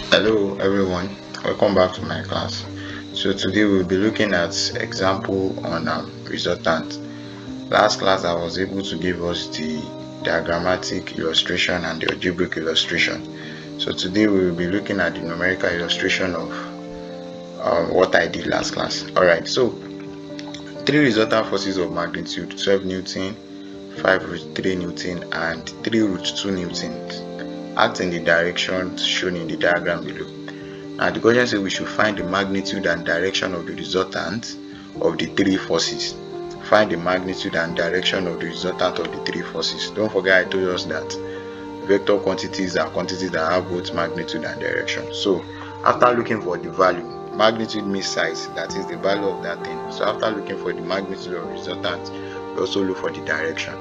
Hello everyone, welcome back to my class. So today we'll be looking at example on resultant. Last class I was able to give us the diagrammatic illustration and the algebraic illustration. So today we will be looking at the numerical illustration of what I did last class. Alright, so 3 resultant forces of magnitude 12 Newton, 5√3 Newton and 3√2 Newton act in the direction shown in the diagram below. Now the question says we should find the magnitude and direction of the resultant of the 3 forces. Find the magnitude and direction of the resultant of the 3 forces. Don't forget I told us that vector quantities are quantities that have both magnitude and direction. So after looking for the value, magnitude means size, that is the value of that thing. So after looking for the magnitude of the resultant, we also look for the direction.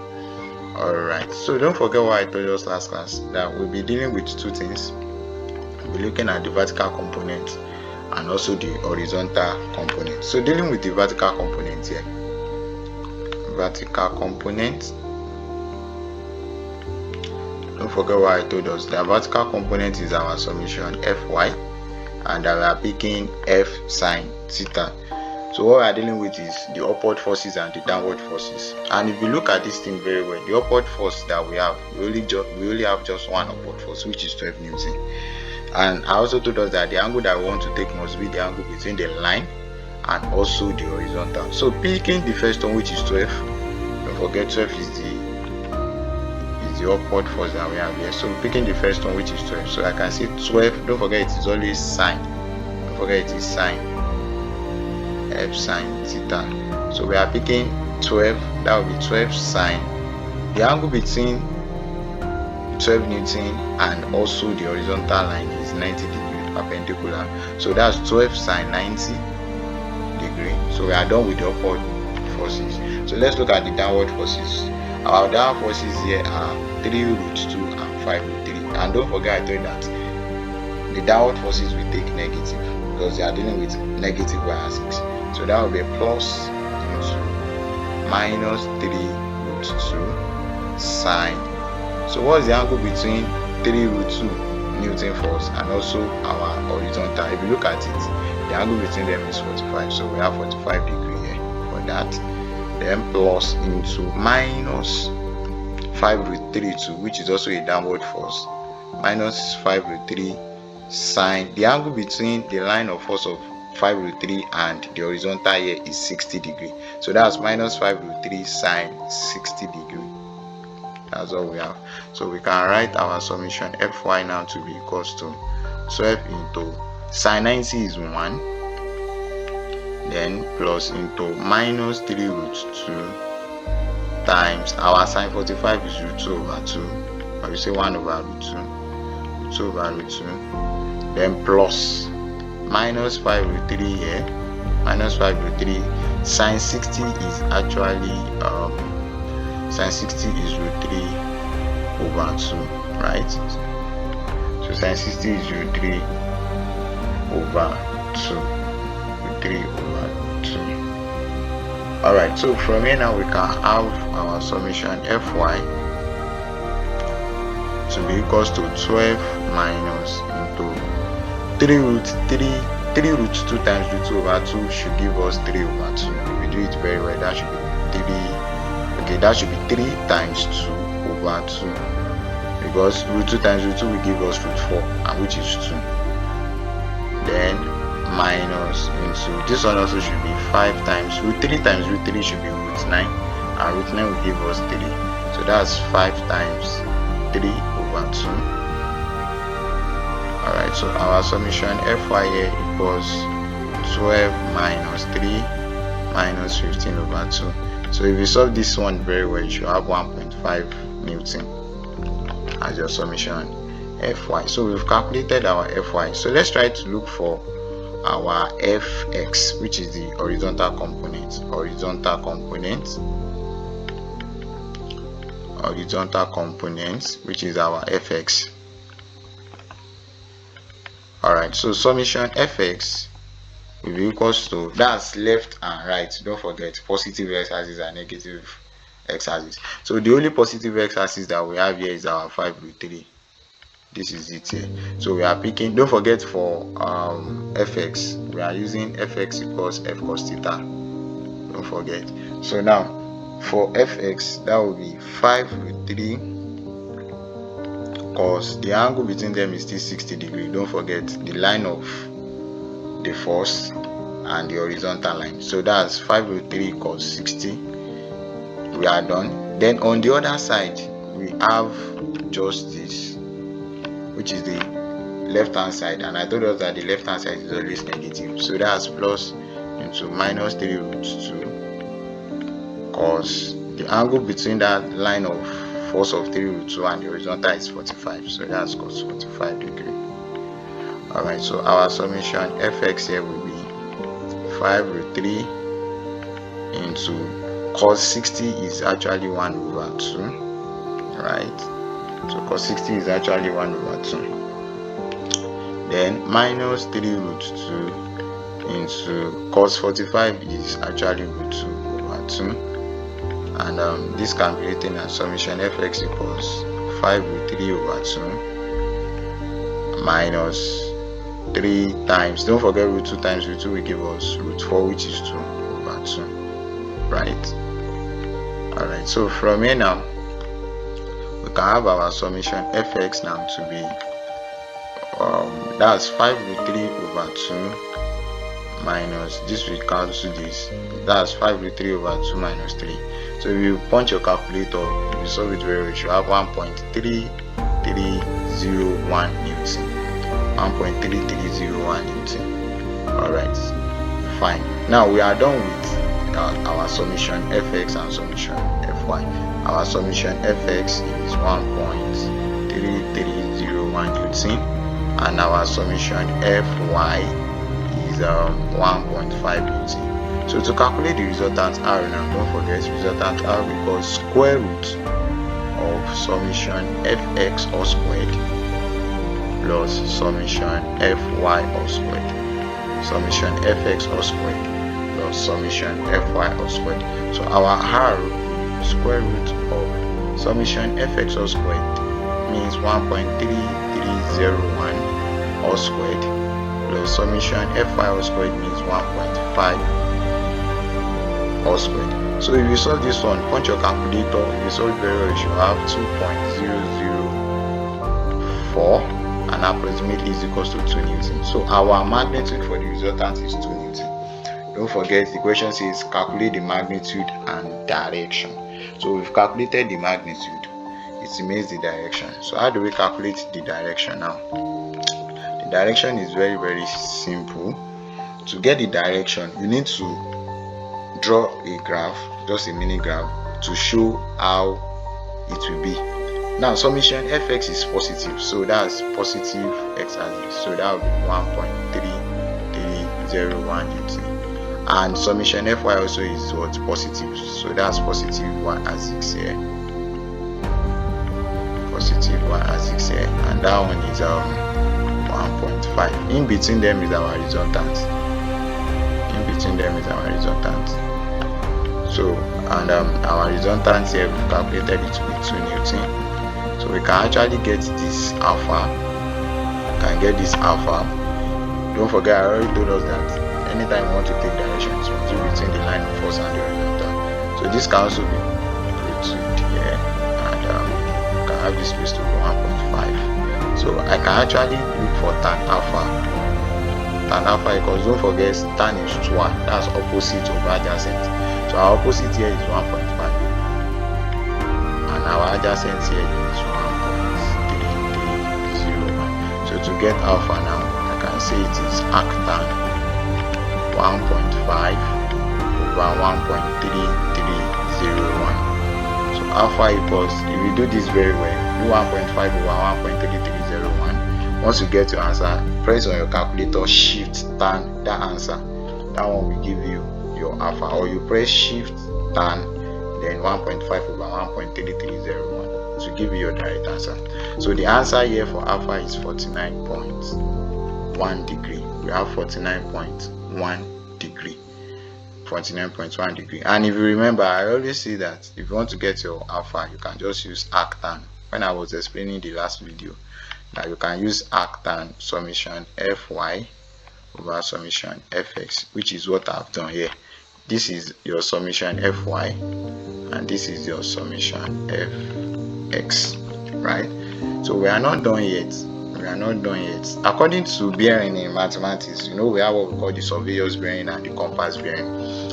Alright, so don't forget what I told us last class, that we'll be dealing with two things. We'll be looking at the vertical component and also the horizontal component. So dealing with the vertical component here, vertical component, don't forget what I told us, the vertical component is our summation Fy, and we are picking F sine theta. So what we are dealing with is the upward forces and the downward forces. And if you look at this thing very well, the upward force that we have, we only have just one upward force, which is 12 Newton. And I also told us that the angle that we want to take must be the angle between the line and also the horizontal. So picking the first one, which is 12, don't forget 12 is the upward force that we have here. So picking the first one, which is 12, so I can say 12, don't forget it is always sine, don't forget it is sine F sine theta. So we are picking 12, that will be 12 sine, the angle between 12 Newton and also the horizontal line is 90 degrees perpendicular. So that's 12 sine 90 degree. So we are done with the upward forces. So let's look at the downward forces. Our downward forces here are 3√2 and 5√3. And don't forget I told you that the downward forces will take negative because they are dealing with negative y-axis. So that will be plus into minus 3√2 sine. So what is the angle between 3√2 Newton force and also our horizontal? If you look at it, the angle between them is 45. So we have 45 degree here for that. Then plus into minus 5√3, which is also a downward force, minus 5√3 sine. The angle between the line of force of 5√3 and the horizontal here is 60 degree. So that's minus 5√3 sine 60 degree. That's all we have. So we can write our summation Fy now to be equals to 12 into sine 90 is 1, then plus into minus 3√2 times our sine 45 is √2/2, or we say 1/√2, √2/2, then plus minus 5√3 here, minus 5√3 sine 60 is actually sine 60 is √3/2, right? So sine 60 is √3/2, √3/2. Alright, so from here now we can have our summation Fy to be equals to 12 minus into 3√2 times √2/2 should give us 3/2. If we do it very well, that should be 3. Okay, that should be 3 times 2/2, because √2 times √2 will give us √4, and which is 2. Then minus into this one also should be 5 times √3 times √3 should be √9, and √9 will give us 3. So that's 5 times 3/2. Alright, so our summation Fy here equals 12 minus 3 minus 15/2. So if you solve this one very well, you should have 1.5 Newton as your summation Fy. So we've calculated our Fy. So let's try to look for our Fx, which is the horizontal component. Horizontal component, which is our Fx. Alright, so summation Fx will be equals to, that's left and right, don't forget, positive x-axis and negative x-axis. So the only positive x-axis that we have here is our 5 root 3. This is it here. So we are picking, don't forget for fx, we are using fx equals f cos theta, don't forget. So now for fx, that will be 5 root 3 cos, the angle between them is still 60 degrees, don't forget the line of the force and the horizontal line. So that's 5 root 3 cos 60. We are done. Then on the other side we have just this, which is the left hand side, and I told us that the left hand side is always negative. So that's plus into minus 3 root 2 cos, the angle between that line of force of 3 root 2 and the horizontal is 45. So that's cos 45 degree. Alright, so our summation fx here will be 5 root 3 into cos 60 is actually 1 over 2, right? So cos 60 is actually 1 over 2. Then minus 3 root 2 into cos 45 is actually root 2 over 2. And this can be written as summation fx equals 5 root 3 over 2 minus 3 times, don't forget root 2 times root 2 will give us root 4, which is 2 over 2, right? Alright, so from here now we can have our summation fx now to be that's 5 root 3 over 2 minus this, will cancel this, that's 5 root 3 over 2 minus 3. So if you punch your calculator, if you solve it very well, you should have 1.3301 Newton. 1.3301 Newton. Alright, fine. Now we are done with our summation fx and summation fy. Our summation fx is 1.3301 Newton, and our summation fy is 1.5 Newton. So to calculate the resultant r now, don't forget resultant r equals square root of summation fx all squared plus summation fy all squared, summation fx all squared plus summation fy all squared. So our r, square root of summation fx all squared means 1.3301 all squared plus summation fy all squared means 1.5 all squared. So if you solve this one, punch your calculator, if you solve very well, you should have 2.004 and approximately is equals to 2 Newton. So our magnitude for the resultant is 2 Newton. Don't forget the question says calculate the magnitude and direction. So we've calculated the magnitude, it means the direction. So how do we calculate the direction now? The direction is very, very simple. To get the direction, you need to draw a graph, just a mini graph, to show how it will be. Now summation fx is positive, so that's positive x-axis, so that will be 1.3301 Newton. And summation fy also is what? Positive, so that's positive y-axis here, positive y-axis here, and that one is 1.5. In between them is our resultant. In between them is our resultant. So and our resultant here we've calculated it to be 2 Newton. So we can actually get this alpha. We can get this alpha. Don't forget, I already told us that anytime you want to take directions, you must do between the line of force and the horizontal. So this can also be root 2 here, and you can have this place to be 1.5. So I can actually look for tan alpha. Tan alpha equals, don't forget, tan is 2, that's opposite over adjacent. So our opposite here is 1.5, and our adjacent here is 1.3301. So to get alpha now, I can say it is arctan 1.5 over 1.3301. So alpha equals, if you do this very well, do 1.5 over 1.3301. Once you get your answer, press on your calculator, shift tan that answer. That one will give you your alpha, or you press shift tan then 1.5 over 1.3301 to give you your direct answer. So the answer here for alpha is 49.1 degree. We have 49.1 49.1 degree. 49.1 degree. And if you remember, I always say that if you want to get your alpha, you can just use arctan. When I was explaining the last video, now you can use arctan summation fy over summation fx, which is what I've done here. This is your summation fy and this is your summation fx, right? So we are not done yet. According to bearing in mathematics, we have what we call the surveyor's bearing and the compass bearing.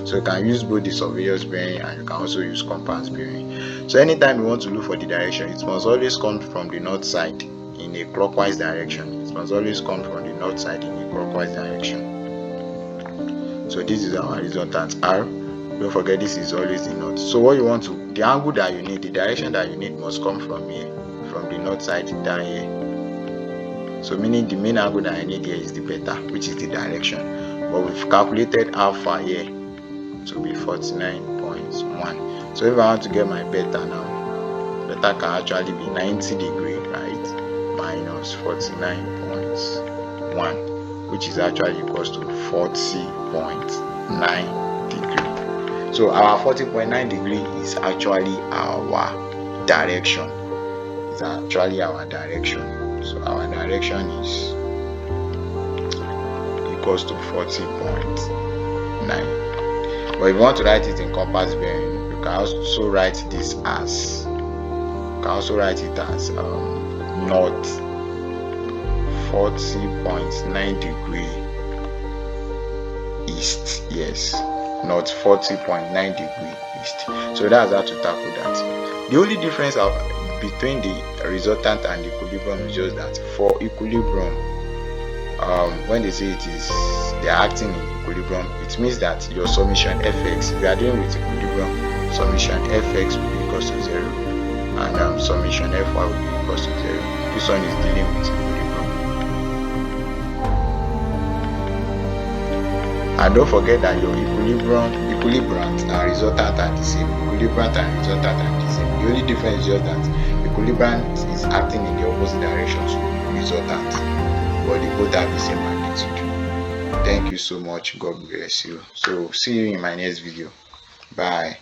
So you can use both the surveyor's bearing and you can also use compass bearing. So anytime you want to look for the direction, it must always come from the north side in a clockwise direction. It must always come from the north side in a clockwise direction. So this is our resultant R. Don't forget, this is always the north. So what you want to, the angle that you need, the direction that you need must come from here, from the north side down here. So meaning the main angle that I need here is the beta, which is the direction. But we've calculated alpha here to be 49.1. So if I want to get my beta now, beta can actually be 90 degree, right? Minus 49.1, which is actually equals to 40.9 degree. So our 40.9 degree is actually our direction. It's actually our direction. So our direction is equals to 40.9. But if you want to write it in compass bearing, you can also write this as north 40.9 degree east. Yes, north 40.9 degree east. So that's how to tackle that. The only difference between the resultant and the equilibrium is just that for equilibrium, when they say they are acting in equilibrium, it means that your summation fx, if you are dealing with equilibrium, summation fx will be equals to 0 and summation fy will be equals to 0. This one is dealing with equilibrium. And don't forget that your equilibrant and resultant are the same. Equilibrant and resultant are the same. The only difference is just that equilibrant is acting in the opposite direction to resultant, but they both have the same magnitude. Thank you so much. God bless you. So see you in my next video. Bye.